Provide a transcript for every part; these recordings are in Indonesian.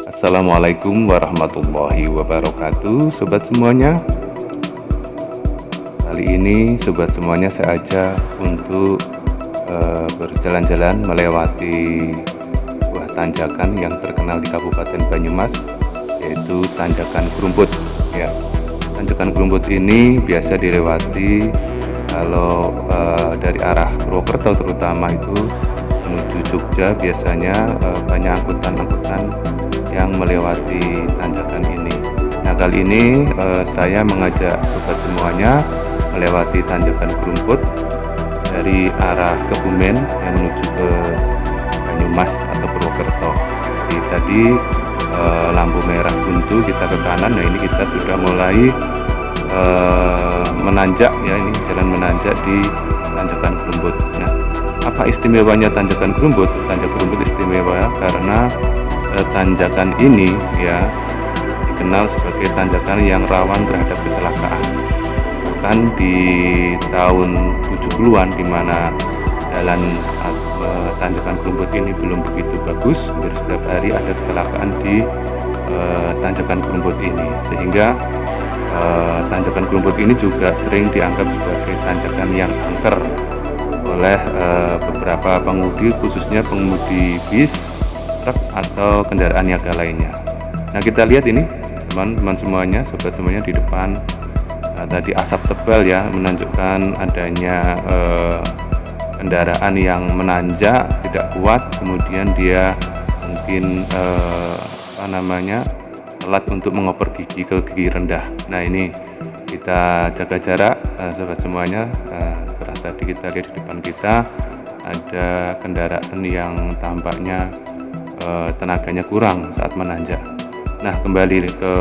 Assalamualaikum warahmatullahi wabarakatuh, sobat semuanya. Kali ini sobat semuanya saya ajak untuk berjalan-jalan melewati sebuah tanjakan yang terkenal di Kabupaten Banyumas, yaitu Tanjakan Grumput. Ya, Tanjakan Grumput ini biasa dilewati kalau dari arah Purwokerto terutama itu menuju Jogja. Biasanya banyak angkutan-angkutan yang melewati tanjakan ini. Nah, kali ini saya mengajak sobat semuanya melewati Tanjakan Grumput dari arah Kebumen yang menuju ke Banyumas atau Purwokerto. Jadi tadi lampu merah buntu, kita ke kanan. Nah, ini kita sudah mulai menanjak ya, ini jalan menanjak di Tanjakan Grumput. Nah, apa istimewanya Tanjakan Grumput? Tanjakan Grumput istimewa karena tanjakan ini ya dikenal sebagai tanjakan yang rawan terhadap kecelakaan. Bahkan di tahun 70-an di mana jalan Tanjakan Grumput ini belum begitu bagus, hampir setiap hari ada kecelakaan di Tanjakan Grumput ini, sehingga Tanjakan Grumput ini juga sering dianggap sebagai tanjakan yang angker oleh beberapa pengemudi, khususnya pengemudi bis, truk atau kendaraan niaga lainnya. Nah, kita lihat ini teman-teman semuanya, sobat semuanya, di depan tadi asap tebal ya menunjukkan adanya kendaraan yang menanjak tidak kuat, kemudian dia mungkin telat untuk mengoper gigi ke gigi rendah. Nah, ini kita jaga jarak sobat semuanya. Setelah tadi kita lihat di depan kita ada kendaraan yang tampaknya tenaganya kurang saat menanjak. Nah, kembali ke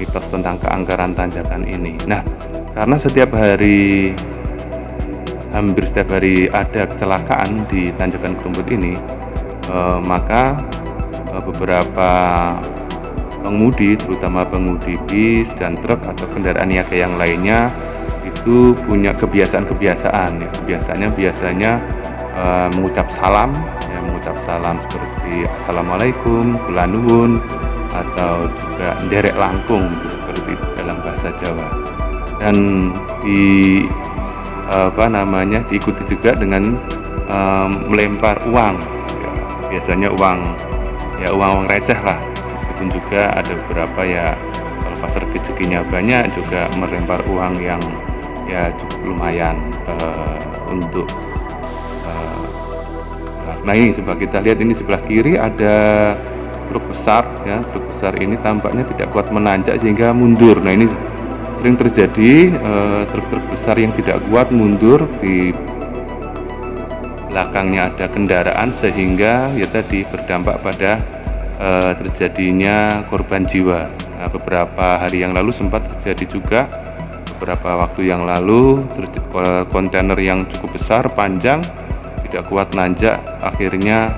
mitos tentang keangkeran tanjakan ini. Nah, karena hampir setiap hari ada kecelakaan di Tanjakan Grumput ini, maka beberapa pengemudi, terutama pengemudi bis dan truk atau kendaraan niaga yang lainnya, itu punya kebiasaan-kebiasaan ya. Kebiasaannya biasanya mengucap salam seperti assalamualaikum, kula nuwun, atau juga nderek langkung itu seperti dalam bahasa Jawa. Dan diikuti juga dengan melempar uang ya, biasanya uang receh lah, meskipun juga ada beberapa ya kalau pas rezekinya banyak juga melempar uang yang ya cukup lumayan untuk nah, ini coba kita lihat, ini sebelah kiri ada truk besar ya. Truk besar ini tampaknya tidak kuat menanjak sehingga mundur. Nah, ini sering terjadi, truk-truk besar yang tidak kuat mundur, di belakangnya ada kendaraan, sehingga ya tadi berdampak pada terjadinya korban jiwa. Nah, beberapa hari yang lalu sempat terjadi juga, beberapa waktu yang lalu kontainer yang cukup besar panjang tidak kuat nanjak, akhirnya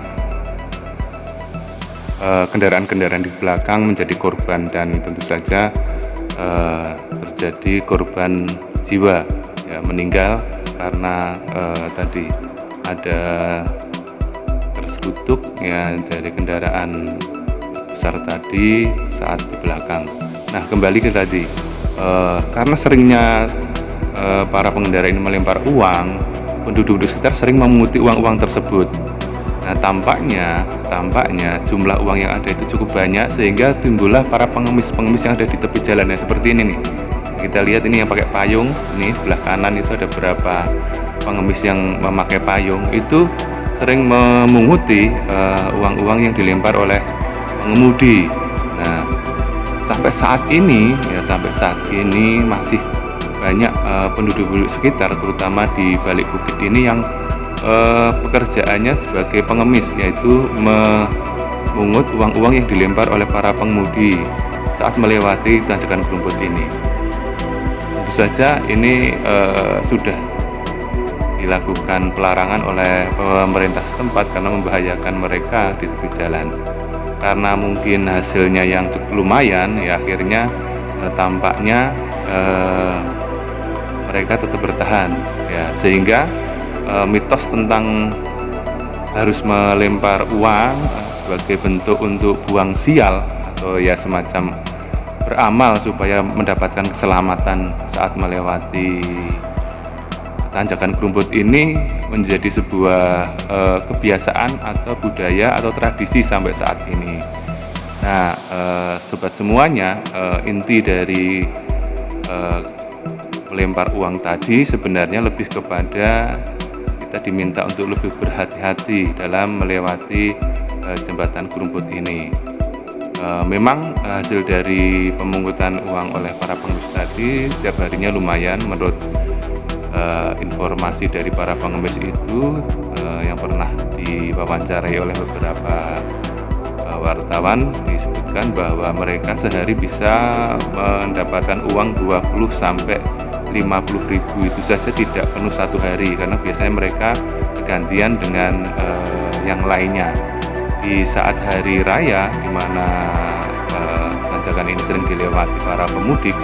kendaraan-kendaraan di belakang menjadi korban, dan tentu saja terjadi korban jiwa ya, meninggal karena tadi ada tersekutuk ya dari kendaraan besar tadi saat di belakang. Nah, kembali ke tadi, karena seringnya para pengendara ini melempar uang, penduduk di sekitar sering memunguti uang-uang tersebut. Nah, tampaknya jumlah uang yang ada itu cukup banyak, sehingga timbullah para pengemis-pengemis yang ada di tepi jalan ya, seperti ini nih. Kita lihat ini yang pakai payung, nih sebelah kanan itu ada beberapa pengemis yang memakai payung, itu sering memunguti uang-uang yang dilempar oleh pengemudi. Nah, sampai saat ini masih banyak penduduk sekitar, terutama di balik bukit ini, yang pekerjaannya sebagai pengemis, yaitu memungut uang-uang yang dilempar oleh para pengemudi saat melewati Tanjakan Grumput ini. Tentu saja ini sudah dilakukan pelarangan oleh pemerintah setempat karena membahayakan mereka di tepi jalan. Karena mungkin hasilnya yang cukup lumayan ya, akhirnya tampaknya mereka tetap bertahan ya, sehingga mitos tentang harus melempar uang sebagai bentuk untuk buang sial atau ya semacam beramal supaya mendapatkan keselamatan saat melewati tanjakan Gerumput ini menjadi sebuah kebiasaan atau budaya atau tradisi sampai saat ini. Nah, sobat semuanya, inti dari melempar uang tadi sebenarnya lebih kepada kita diminta untuk lebih berhati-hati dalam melewati jembatan Gerumput ini. Memang hasil dari pemungutan uang oleh para pengemis tadi setiap harinya lumayan menurut informasi dari para pengemis itu yang pernah diwawancarai oleh beberapa wartawan, disebutkan bahwa mereka sehari bisa mendapatkan uang 20 sampai 50 ribu. Itu saja tidak penuh satu hari karena biasanya mereka gantian dengan yang lainnya. Di saat hari raya di mana tanjakan ini sering dilewati para pemudik,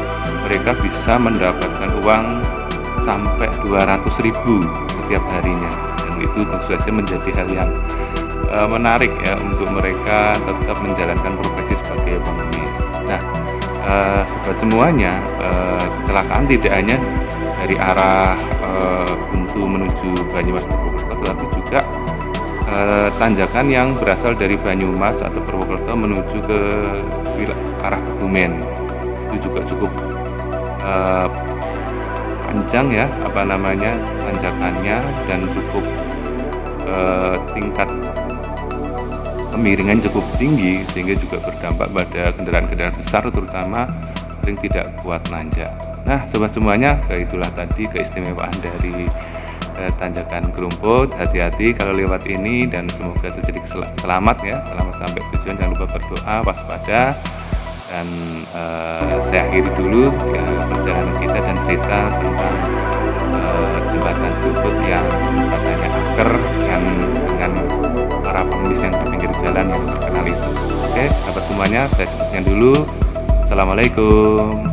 mereka bisa mendapatkan uang sampai 200 ribu setiap harinya, dan itu tentu saja menjadi hal yang menarik ya untuk mereka tetap menjalankan profesi sebagai pengemis. Nah, sobat semuanya, kecelakaan tidak hanya dari arah Buntu menuju Banyumas Purwokerto, tetapi juga tanjakan yang berasal dari Banyumas atau Purwokerto menuju ke arah Kebumen. Itu juga cukup panjang ya tanjakannya, dan cukup tingkat kemiringan cukup tinggi sehingga juga berdampak pada kendaraan-kendaraan besar terutama sering tidak kuat nanjak. Nah, sobat semuanya, itulah tadi keistimewaan dari tanjakan Gerumput. Hati-hati kalau lewat ini dan semoga terjadi selamat ya, selamat sampai tujuan. Jangan lupa berdoa, waspada, dan saya akhiri dulu ya perjalanan kita dan cerita tentang jembatan Gerumput yang katanya angker yang dengan para pengemis yang di pinggir jalan yang terkenal itu. Oke, sahabat semuanya, saya cukupkan dulu. Assalamualaikum.